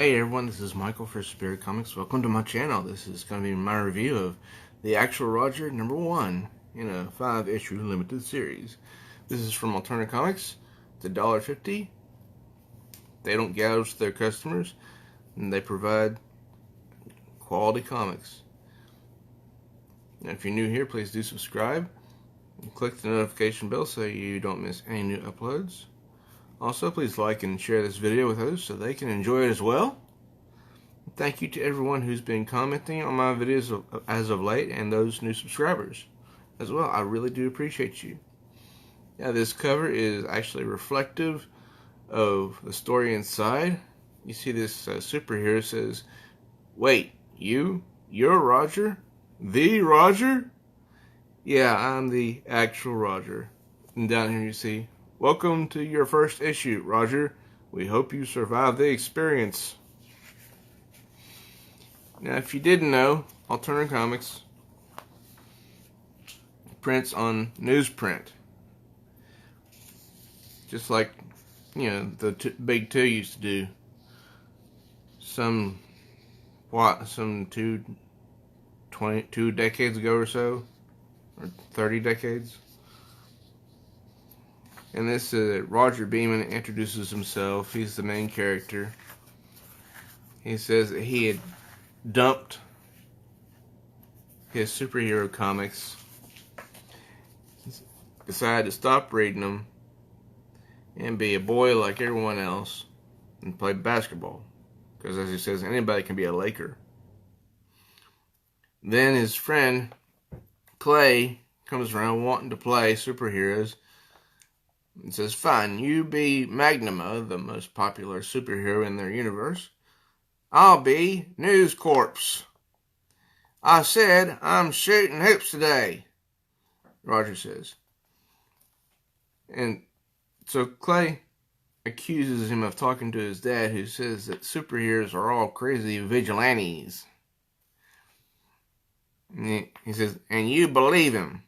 Hey everyone, this is Michael for Spirit Comics. Welcome to my channel. This is going to be my review of The Actual Roger #1 in a 5-issue limited series. This is from Alterna Comics. It's $1.50. They don't gouge their customers, and they provide quality comics. Now, if you're new here, please do subscribe and click the notification bell so you don't miss any new uploads. Also, please like and share this video with others so they can enjoy it as well. Thank you to everyone who's been commenting on my videos as of late and those new subscribers as well. I really do appreciate you. Yeah, this cover is actually reflective of the story inside. You see this superhero says, "Wait, you're Roger? The Roger?" Yeah, I'm the actual Roger. And down here you see, "Welcome to your first issue, Roger. We hope you survive the experience." Now, if you didn't know, Alterna Comics prints on newsprint. Just like, the big two used to do. Some 22 decades ago or so. Or 30 decades. And this Roger Beeman introduces himself. He's the main character. He says that he had dumped his superhero comics, decided to stop reading them and be a boy like everyone else and play basketball, because as he says, anybody can be a Laker. Then his friend Clay comes around wanting to play superheroes and says, "Fine, you be Magnimo, the most popular superhero in their universe. I'll be News Corpse. I said I'm shooting hoops today," Roger says. And so Clay accuses him of talking to his dad, who says that superheroes are all crazy vigilantes. And he says, "And you believe him.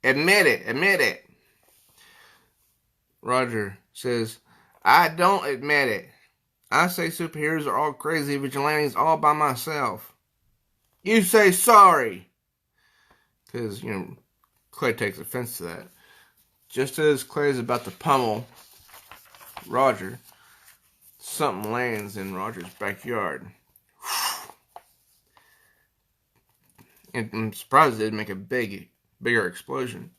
Admit it, admit it." Roger says, "I don't admit it. I say superheroes are all crazy vigilantes all by myself. You say sorry." Because, Clay takes offense to that. Just as Clay is about to pummel Roger, something lands in Roger's backyard. And I'm surprised it didn't make a bigger explosion.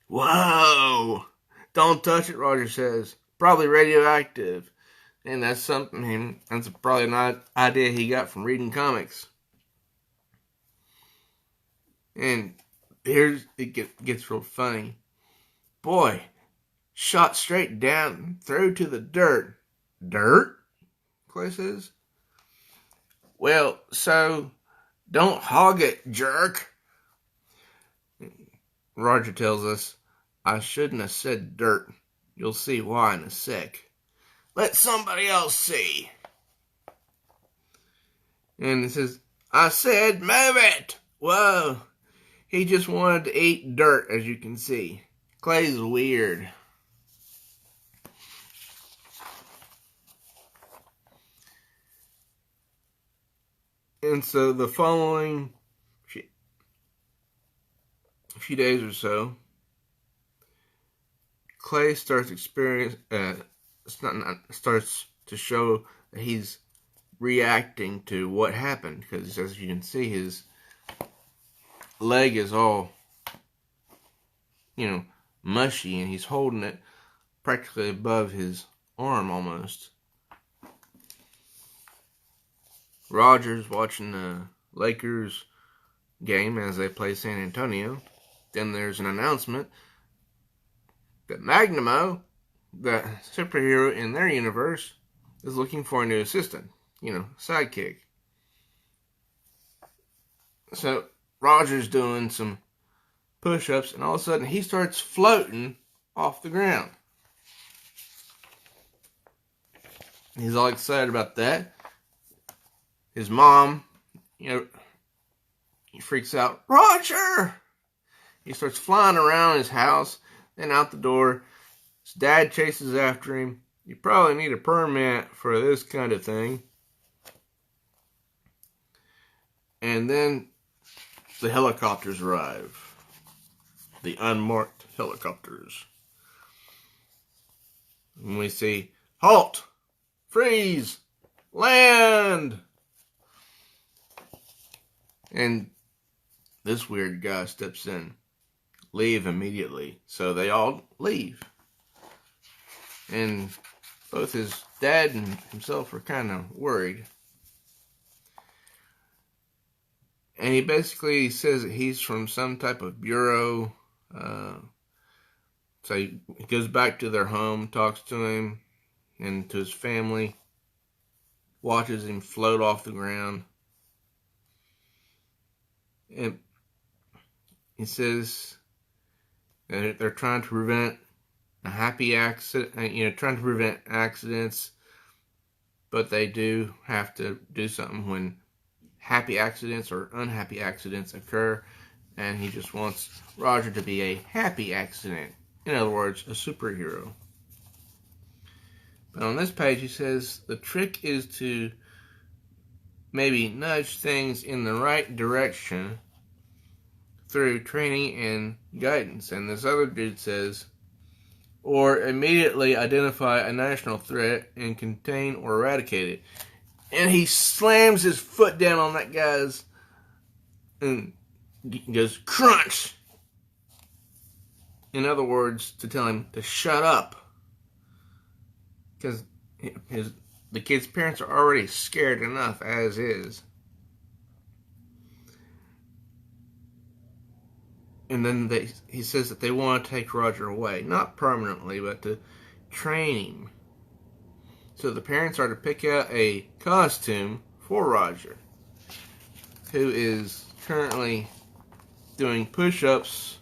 "Whoa! Don't touch it," Roger says. "Probably radioactive." And that's probably an idea he got from reading comics. And here's it gets real funny. "Boy, shot straight down through to the dirt." "Dirt?" Clay says. "Well, so don't hog it, jerk." Roger tells us, "I shouldn't have said dirt. You'll see why in a sec. Let somebody else see." And it says, "I said move it." Whoa. He just wanted to eat dirt, as you can see. Clay's weird. And so the following few days or so, Clay starts starts to show that he's reacting to what happened, because as you can see, his leg is all mushy, and he's holding it practically above his arm almost. Roger's watching the Lakers game as they play San Antonio. Then there's an announcement that Magnimo, the superhero in their universe, is looking for a new assistant, sidekick. So Roger's doing some push-ups, and all of a sudden he starts floating off the ground. He's all excited about that. His mom, he freaks out. "Roger!" He starts flying around his house, then out the door. His dad chases after him. You probably need a permit for this kind of thing. And then the helicopters arrive. The unmarked helicopters. And we see, halt! Freeze! Land! And this weird guy steps in. Leave immediately. So they all leave. And both his dad and himself are kind of worried. And he basically says that he's from some type of bureau. So he goes back to their home, talks to him and to his family, watches him float off the ground. And he says that they're trying to prevent a happy accident, trying to prevent accidents, but they do have to do something when happy accidents or unhappy accidents occur, and he just wants Roger to be a happy accident. In other words, a superhero. But on this page, he says the trick is to maybe nudge things in the right direction through training and guidance. And this other dude says, or immediately identify a national threat and contain or eradicate it. And he slams his foot down on that guy's and goes, crunch! In other words, to tell him to shut up. Because the kid's parents are already scared enough as is. And then he says that they want to take Roger away. Not permanently, but to train him. So the parents are to pick out a costume for Roger, who is currently doing push-ups,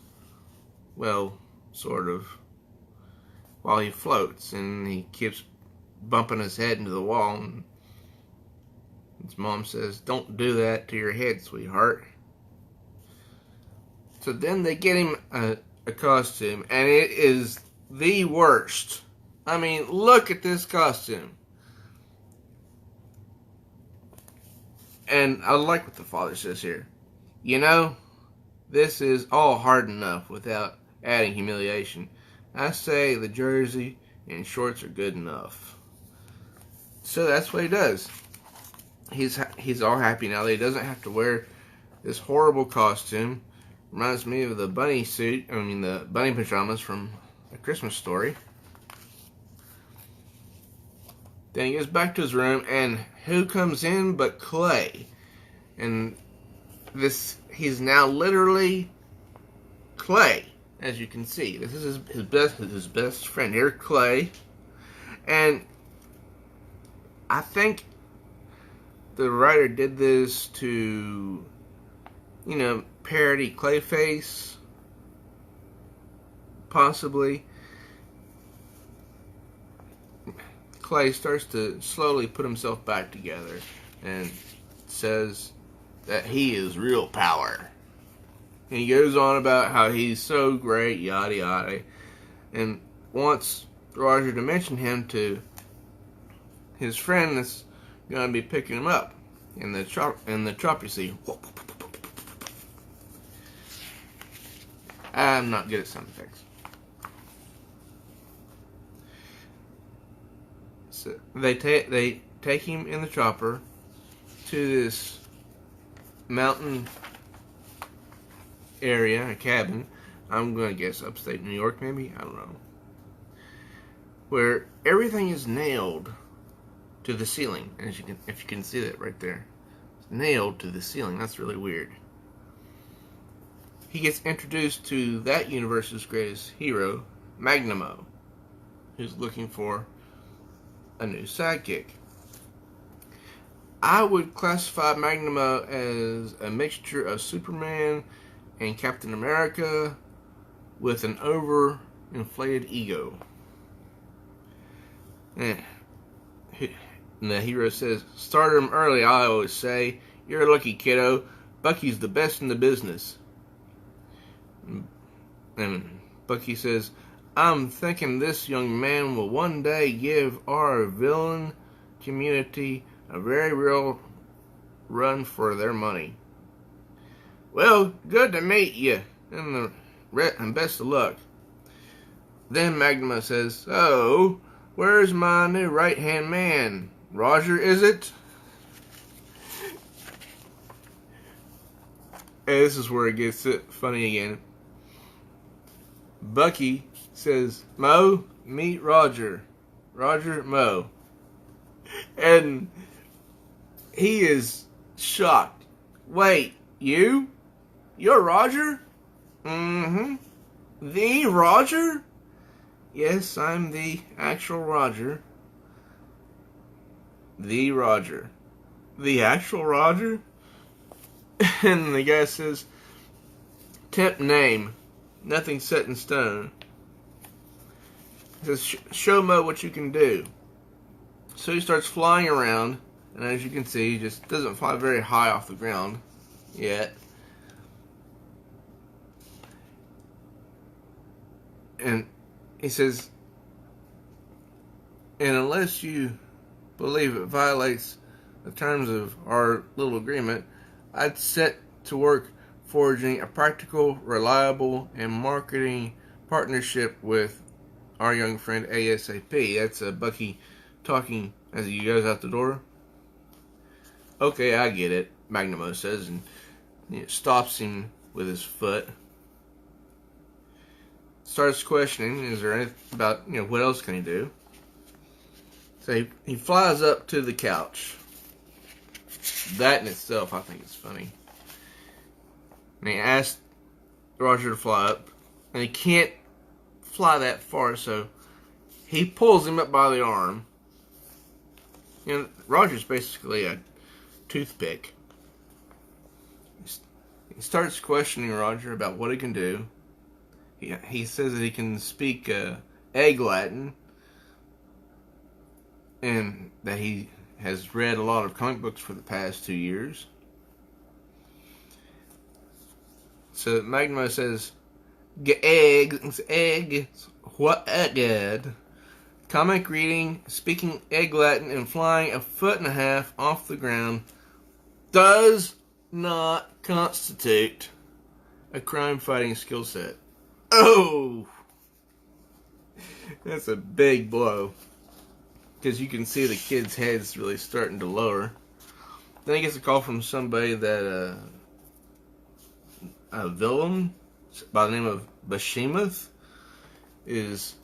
well, sort of, while he floats, and he keeps bumping his head into the wall, and his mom says, don't do that to your head, sweetheart. So then they get him a costume, and it is the worst. I mean, look at this costume. And I like what the father says here. You know, this is all hard enough without adding humiliation. I say the jersey and shorts are good enough. So that's what he does. He's all happy now that he doesn't have to wear this horrible costume. Reminds me of the bunny suit, the bunny pajamas from A Christmas Story. Then he goes back to his room, and who comes in but Clay? And he's now literally Clay, as you can see. This is his best friend here, Clay. And I think the writer did this to, parody Clayface, possibly. Clay starts to slowly put himself back together and says that he is real power. And he goes on about how he's so great, yada yada, and wants Roger to mention him to his friend that's going to be picking him up in the chop. You see, I'm not good at sound effects. So they take him in the chopper to this mountain area, a cabin. I'm going to guess upstate New York, maybe? I don't know. Where everything is nailed to the ceiling. As if you can see that right there. It's nailed to the ceiling. That's really weird. He gets introduced to that universe's greatest hero, Magnimo, who's looking for a new sidekick. I would classify Magnimo as a mixture of Superman and Captain America with an overinflated ego. And the hero says, "Start him early, I always say. You're lucky, kiddo. Bucky's the best in the business." And Bucky says, I'm thinking this young man will one day give our villain community a very real run for their money. Well, good to meet you, and best of luck. Then Magma says, "So, where's my new right-hand man? Roger, is it?" And this is where it gets funny again. Bucky says, "Mo, meet Roger. Roger, Mo." And he is shocked. "Wait, you? You're Roger?" "Mm-hmm. The Roger?" "Yes, I'm the actual Roger." "The Roger. The actual Roger?" And the guy says, "Temp name. Nothing set in stone." He says, "Show Mo what you can do." So he starts flying around, and as you can see, he just doesn't fly very high off the ground yet. And he says, "And unless you believe it violates the terms of our little agreement, I'd set to work forging a practical, reliable, and marketing partnership with our young friend ASAP." That's Bucky talking as he goes out the door. "Okay, I get it," Magnimo says, and stops him with his foot. Starts questioning, is there anything about, what else can he do? So he flies up to the couch. That in itself, I think, is funny. And he asks Roger to fly up, and he can't fly that far, so he pulls him up by the arm. Roger's basically a toothpick. He starts questioning Roger about what he can do. He says that he can speak egg Latin, and that he has read a lot of comic books for the past 2 years. So Magma says, egg, what good? Comic reading, speaking egg Latin, and flying 1.5 feet off the ground does not constitute a crime-fighting skill set. Oh! That's a big blow. Because you can see the kid's head's really starting to lower. Then he gets a call from somebody that a villain by the name of Bashemoth is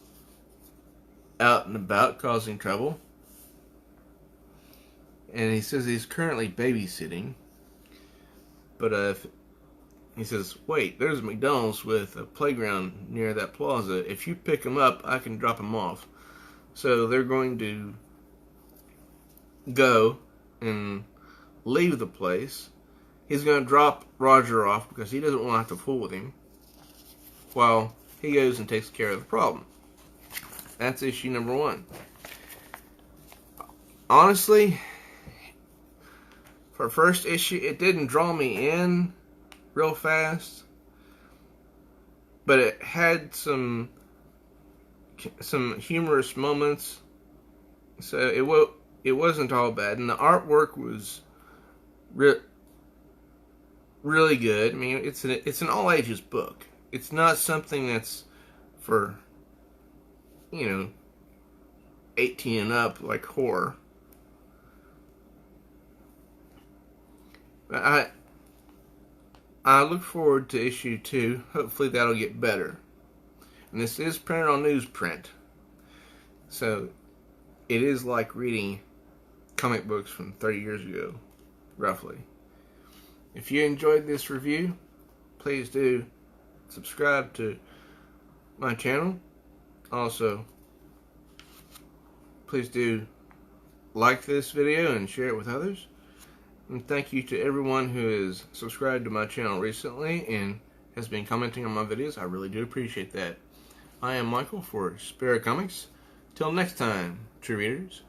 out and about causing trouble. And he says he's currently babysitting. But he says, "Wait, there's a McDonald's with a playground near that plaza. If you pick him up, I can drop him off." So they're going to go and leave the place. He's going to drop Roger off because he doesn't want to have to fool with him, while he goes and takes care of the problem. That's issue number 1. Honestly, for first issue, it didn't draw me in real fast, but it had some humorous moments, so it wasn't all bad, and the artwork was really good. I mean, it's an all ages book. It's not something that's for 18 and up like horror. But I look forward to issue 2. Hopefully that'll get better. And this is printed on newsprint, so it is like reading comic books from 30 years ago, roughly. If you enjoyed this review, please do subscribe to my channel. Also, please do like this video and share it with others. And thank you to everyone who has subscribed to my channel recently and has been commenting on my videos. I really do appreciate that. I am Michael for Spirit Comics. Till next time, true readers.